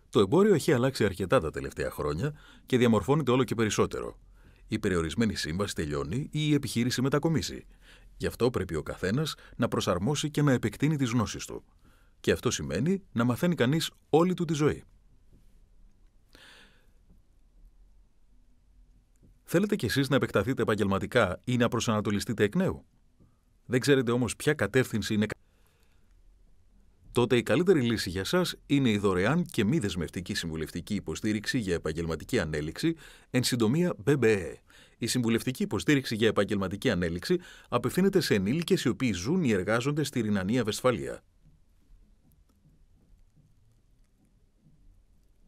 Το εμπόριο έχει αλλάξει αρκετά τα τελευταία χρόνια και διαμορφώνεται όλο και περισσότερο. Η περιορισμένη σύμβαση τελειώνει ή η επιχείρηση μετακομίσει. Γι' αυτό πρέπει ο καθένας να προσαρμόσει και να επεκτείνει τις γνώσεις του. Και αυτό σημαίνει να μαθαίνει κανείς όλη του τη ζωή. Θέλετε κι εσείς να επεκταθείτε επαγγελματικά ή να προσανατολιστείτε εκ νέου? Δεν ξέρετε όμως ποια κατεύθυνση είναι. Τότε η καλύτερη λύση για σας είναι η δωρεάν και μη δεσμευτική συμβουλευτική υποστήριξη για επαγγελματική ανέλυξη, εν συντομία BBE. Η συμβουλευτική υποστήριξη για επαγγελματική ανέλυξη απευθύνεται σε ενήλικες οι οποίοι ζουν ή εργάζονται στη Ρινανία Βεσφαλία.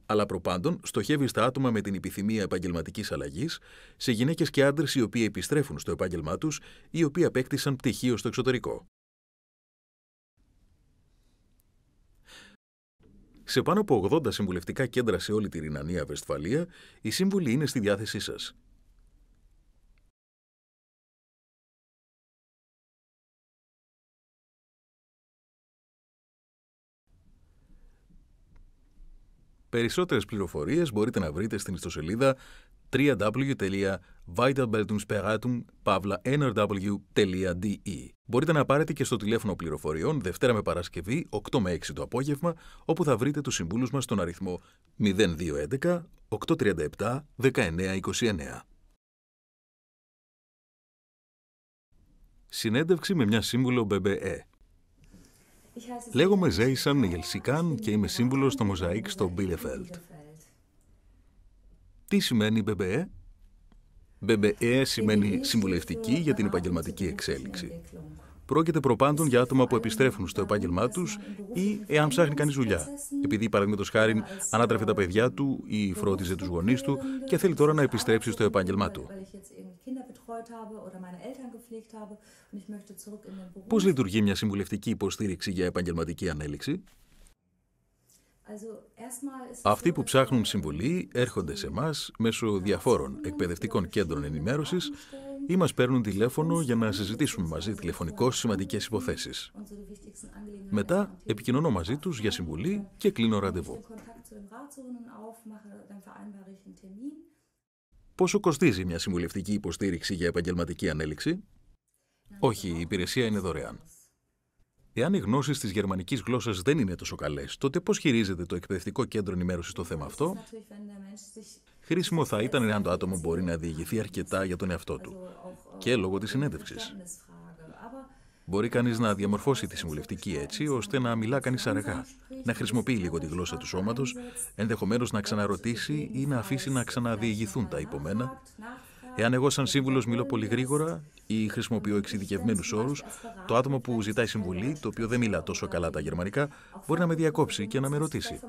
Αλλά προπάντων στοχεύει στα άτομα με την επιθυμία επαγγελματικής αλλαγής, σε γυναίκες και άντρες οι οποίοι επιστρέφουν στο επάγγελμά τους ή οι οποίοι απέκτησαν πτυχίο στο εξωτερικό. Σε πάνω από 80 συμβουλευτικά κέντρα σε όλη τη Ρινανία Βεσφαλία, οι σύμβουλοι είναι στη διάθεσή σας. Περισσότερες πληροφορίες μπορείτε να βρείτε στην ιστοσελίδα www.weiterbildungsberatung.nrw.de. Μπορείτε να πάρετε και στο τηλέφωνο πληροφοριών Δευτέρα με Παρασκευή 8 με 6 το απόγευμα, όπου θα βρείτε τους συμβούλους μας στον αριθμό 0211 837 1929. Συνέντευξη με μια σύμβουλο BBE. Λέγομαι Ζέισαν Ιελσικάν και είμαι σύμβουλος στο Μοζαΐκ στο Bielefeld. Τι σημαίνει BBE? BBE σημαίνει συμβουλευτική για την επαγγελματική εξέλιξη. Πρόκειται προπάντων για άτομα που επιστρέφουν στο επάγγελμά τους ή εάν ψάχνει κανείς δουλειά. Επειδή, παραδείγματος χάριν, ανάτρεφε τα παιδιά του ή φρόντιζε τους γονείς του και θέλει τώρα να επιστρέψει στο επάγγελμά του. Πώς λειτουργεί μια συμβουλευτική υποστήριξη για επαγγελματική ανέλυξη? Αυτοί που ψάχνουν συμβουλή έρχονται σε εμάς μέσω διαφόρων εκπαιδευτικών κέντρων ενημέρωσης ή μας παίρνουν τηλέφωνο για να συζητήσουμε μαζί τηλεφωνικώς σημαντικές υποθέσεις. Μετά επικοινωνώ μαζί τους για συμβουλή και κλείνω ραντεβού. Πόσο κοστίζει μια συμβουλευτική υποστήριξη για επαγγελματική ανέλυξη? Όχι, η υπηρεσία είναι δωρεάν. Εάν οι γνώσεις της γερμανικής γλώσσας δεν είναι τόσο καλές, τότε πώς χειρίζεται το εκπαιδευτικό κέντρο ενημέρωσης το θέμα αυτό? Χρήσιμο θα ήταν εάν το άτομο μπορεί να διηγηθεί αρκετά για τον εαυτό του και λόγω της συνέντευξης. Μπορεί κανείς να διαμορφώσει τη συμβουλευτική έτσι, ώστε να μιλά κανείς αργά, να χρησιμοποιεί λίγο τη γλώσσα του σώματος, ενδεχομένως να ξαναρωτήσει ή να αφήσει να ξαναδιηγηθούν τα υπομένα. Εάν εγώ σαν σύμβουλος μιλώ πολύ γρήγορα ή χρησιμοποιώ εξειδικευμένους όρους, το άτομο που ζητάει συμβουλή, το οποίο δεν μιλά τόσο καλά τα γερμανικά, μπορεί να με διακόψει και να με ρωτήσει.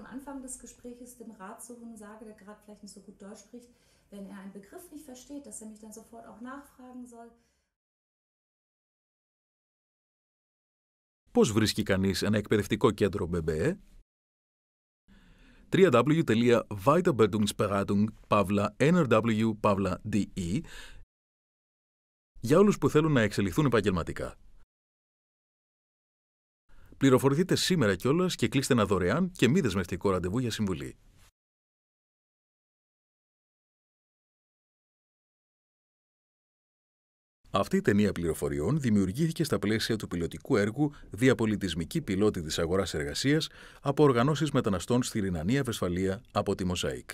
Πώς βρίσκει κανείς ένα εκπαιδευτικό κέντρο BBE? www.weiterbildungsberatung.nrw.de για όλους που θέλουν να εξελιχθούν επαγγελματικά. Πληροφορηθείτε σήμερα κιόλας και κλείστε ένα δωρεάν και μη δεσμευτικό ραντεβού για συμβουλή. Αυτή η ταινία πληροφοριών δημιουργήθηκε στα πλαίσια του πιλωτικού έργου «Διαπολιτισμική πιλότη της αγοράς εργασίας» από οργανώσεις μεταναστών στη Ρινανία Βεσφαλία από τη Μοζαΐκ.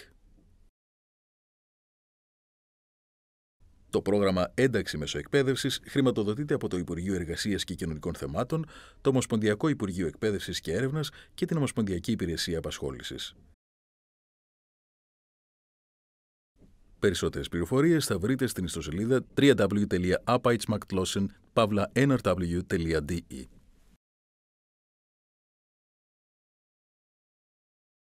Το πρόγραμμα Ένταξη Μεσοεκπαίδευσης χρηματοδοτείται από το Υπουργείο Εργασίας και Κοινωνικών Θεμάτων, το Ομοσπονδιακό Υπουργείο Εκπαίδευσης και Έρευνας και την Ομοσπονδιακή Υπηρεσία Απασχόλησης. Περισσότερες πληροφορίες θα βρείτε στην ιστοσελίδα www.arbeitsmarktlosen.nrw.de.